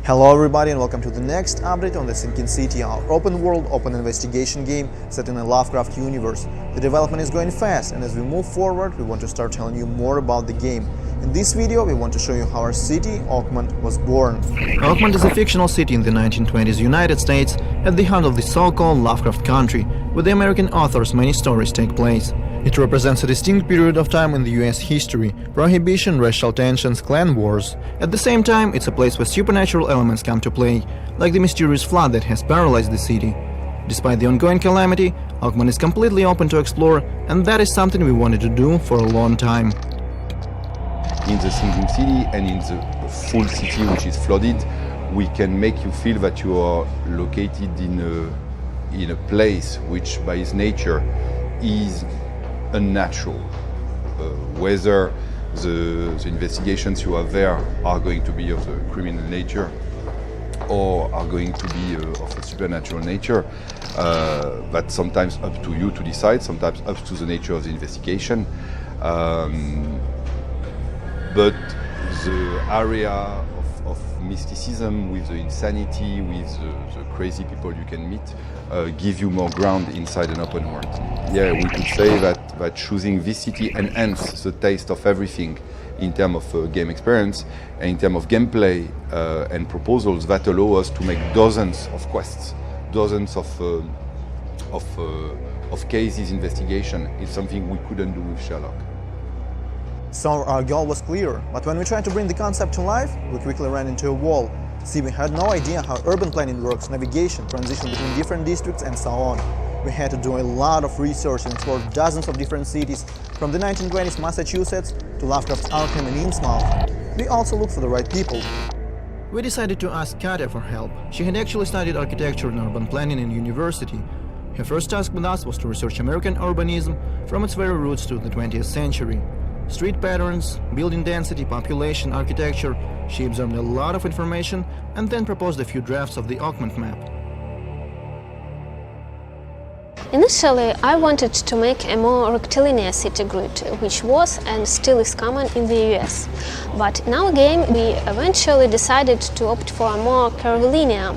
Hello everybody and welcome to the next update on the Sinking City, our open world, open investigation game set in a Lovecraft universe. The development is going fast, and as we move forward we want to start telling you more about the game. In this video we want to show you how our city, Oakmont, was born. Oakmont is a fictional city in the 1920s United States at the heart of the so-called Lovecraft country, where the American author's many stories take place. It represents a distinct period of time in the US history: prohibition, racial tensions, clan wars. At the same time, it's a place where supernatural elements come to play, like the mysterious flood that has paralyzed the city. Despite the ongoing calamity, Oakmont is completely open to explore, and that is something we wanted to do for a long time. In the sinking city and in the full city which is flooded, we can make you feel that you are located in a place which by its nature is unnatural. Whether the investigations you have there are going to be of the criminal nature or are going to be of a supernatural nature, that's sometimes up to you to decide, sometimes up to the nature of the investigation. But the area of mysticism, with the insanity, with the crazy people you can meet, give you more ground inside an open world. Yeah, we could say that choosing this city enhances the taste of everything in terms of game experience and in terms of gameplay and proposals that allow us to make dozens of quests, dozens of cases, investigation. It's something we couldn't do with Sherlock. So our goal was clear, but when we tried to bring the concept to life, we quickly ran into a wall. See, we had no idea how urban planning works, navigation, transition between different districts and so on. We had to do a lot of research and explore dozens of different cities, from the 1920s Massachusetts to Lovecraft's Arkham and Innsmouth. We also looked for the right people. We decided to ask Katya for help. She had actually studied architecture and urban planning in university. Her first task with us was to research American urbanism from its very roots to the 20th century. Street patterns, building density, population, architecture. She observed a lot of information and then proposed a few drafts of the Oakmont map. Initially, I wanted to make a more rectilinear city grid, which was and still is common in the US. But in our game, we eventually decided to opt for a more curvilinear,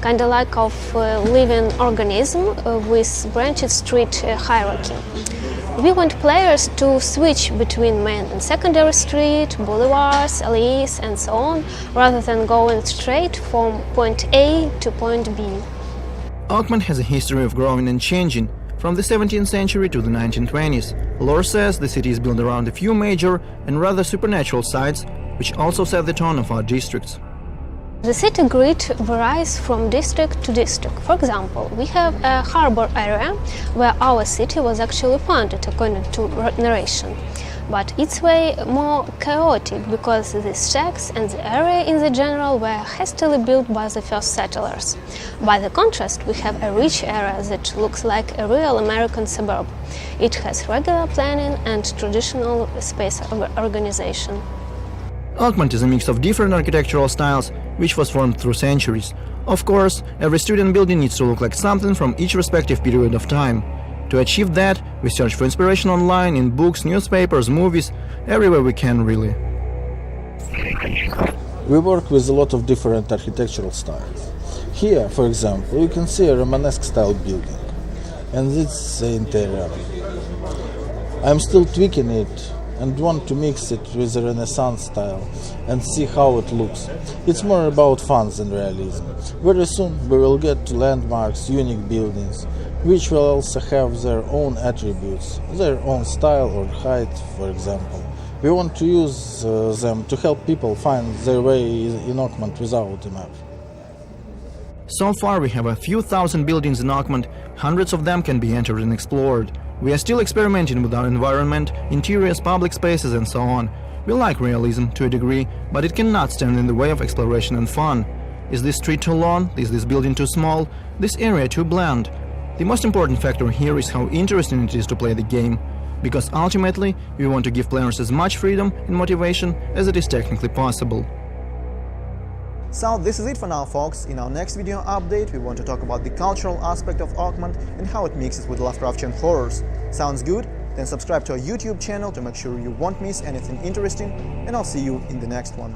kind of like of living organism with branched street hierarchy. We want players to switch between main and secondary street, boulevards, alleys and so on, rather than going straight from point A to point B. Oakmont has a history of growing and changing. From the 17th century to the 1920s, lore says the city is built around a few major and rather supernatural sites, which also set the tone of our districts. The city grid varies from district to district. For example, we have a harbor area where our city was actually founded, according to narration. But it's way more chaotic because the stacks and the area in the general were hastily built by the first settlers. By the contrast, we have a rich area that looks like a real American suburb. It has regular planning and traditional space organization. Oakmont is a mix of different architectural styles, which was formed through centuries. Of course, every student building needs to look like something from each respective period of time. To achieve that, we search for inspiration online, in books, newspapers, movies, everywhere we can, really. We work with a lot of different architectural styles. Here, for example, you can see a Romanesque style building, and this is the interior. I'm still tweaking it and want to mix it with the Renaissance style and see how it looks. It's more about fun than realism. Very soon we will get to landmarks, unique buildings, which will also have their own attributes, their own style or height, for example. We want to use them to help people find their way in Oakmont without a map. So far we have a few thousand buildings in Oakmont, hundreds of them can be entered and explored. We are still experimenting with our environment, interiors, public spaces and so on. We like realism to a degree, but it cannot stand in the way of exploration and fun. Is this street too long? Is this building too small? This area too bland? The most important factor here is how interesting it is to play the game, because ultimately we want to give players as much freedom and motivation as it is technically possible. So this is it for now, folks. In our next video update, we want to talk about the cultural aspect of Oakmont and how it mixes with Lovecraftian horrors. Sounds good? Then subscribe to our YouTube channel to make sure you won't miss anything interesting, and I'll see you in the next one.